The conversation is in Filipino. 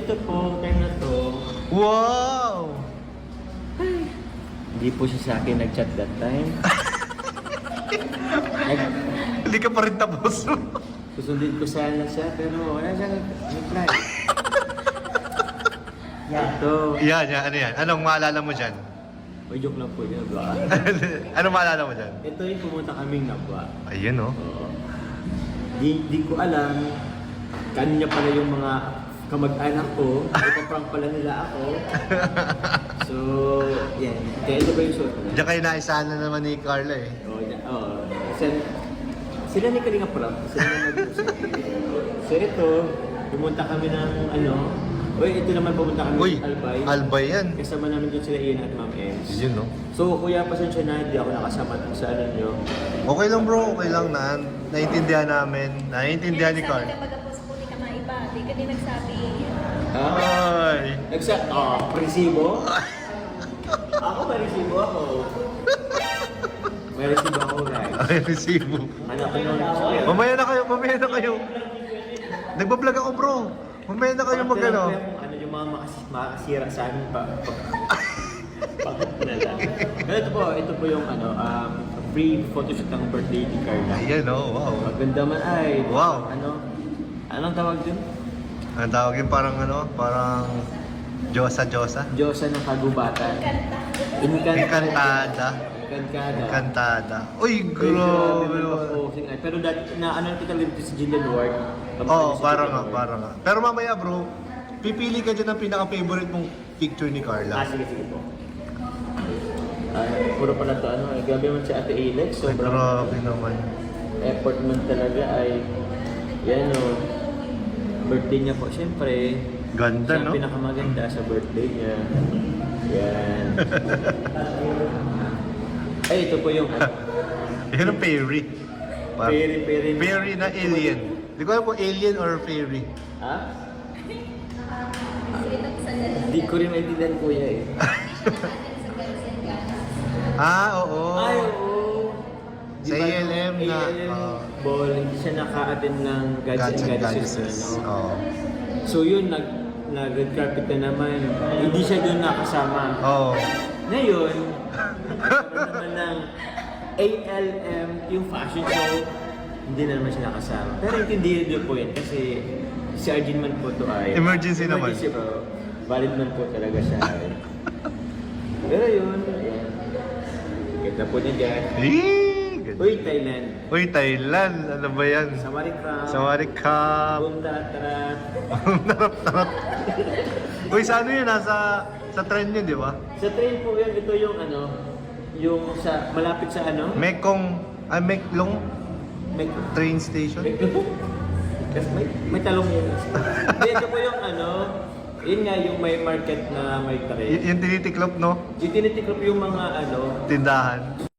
ito po, time na to. Wow! Hindi po siya sa akin nag-chat that time. Hindi ka pa rin tapos. Susundin ko sana siya, pero wala siyang reply. Ito. Yan, yan. Ano yan? Anong maalala mo dyan? May joke lang po yun, ba? Anong maalala mo dyan? Ito yung pumunta kaming Nabwa. Ayun, oh. Oo. Di ko alam kanya pala yung mga kamag-anak ko. Ipaprank pala nila ako. So, yan. Kaya ito ba yung suot ko? Diyan kayo naisahan na naman ni Carla eh. Oo. Sila ni Kalinga Prab. Sila na nag-usap. So ito, pumunta kami ng ano. Ito naman pumunta kami Uy, sa Albay. Albay yan. Kasama namin dyan sila Ian at Ma'am Ems. Yun, no? So, kuya, pasensya na, hindi ako nakasama sa ano nyo. Okay lang bro, okay lang na. Naiintindihan namin. Naiintindihan ni Carla. Nagsabi ka mag-apos po, di ka maiba. Di ka din nagsabi. Ay! Resibo? Ako, may resibo ako. May resibo ako, guys. Ay, resibo. Anak ko yun. Mamaya na kayo, mamaya na kayo. Nagbablog ako bro. Mamaya na kayo mag-ano. Ano yung mga makasira sa amin pa. Bakit na lang. Pero ito po yung ano, free photoshoot ng birthday ni Carla. Ayan, oh, wow. Maganda man ay. Wow. Anong tawag dun? Ang tawag yun parang ano, parang Diyosa. Diyosa ng kagubatan. Encantada. Encantada. Encantada. Uy, Grabe grabe. mag-posing ay. Pero dati, na ano kita rin si Jillian Ward. Oo, parang nga. Pero mamaya bro, pipili ka dyan ng pinaka-favorite mong picture ni Carla. Sige po. Ay, puro pala to ano. Grabe man si Ate Alex. Ay, Sobrang grabe naman. effort man talaga ay yan o. Birthday niya po. Siyempre, Ganda, siya no? ang pinakamaganda sa birthday niya. Yan. Ay, ito po yung Yan ang fairy. Peri. Fairy na alien. Hindi ko alam kung alien or fairy. Ha? Hindi ko rin maintindihan kuya eh. Oo. Ay, oo. Sa Di ba ALM yung na, ALM ball, hindi siya naka-attend ng Gods and Goddesses. Goddesses. Ano? Oo. So yun, nag-red carpet na naman. Hindi siya doon nakasama. Oo. Ngayon, nagkaroon naman ng ALM, yung fashion show, hindi na naman siya nakasama. Pero intindihin niyo po yan kasi si Arjun man po to ay... Emergency naman. Bro. Valid man po talaga siya. Pero yun, ayan. Kita po niya dyan. Ganda. Uy, Thailand. Uy, Thailand. Ano ba yan? Samarikam. Sawarikap. Bunda, tarat. Tarap. Uy, sa ano yun? Sa trend yun, di ba? Sa train po yan, ito yung ano, yung sa, malapit sa ano? Meklong train station. Kasi may talong yun. Hindi, ito po yung ano, yun nga yung may market na may train. Yung tinitiklop, no? Yung tinitiklop yung mga ano, Tindahan.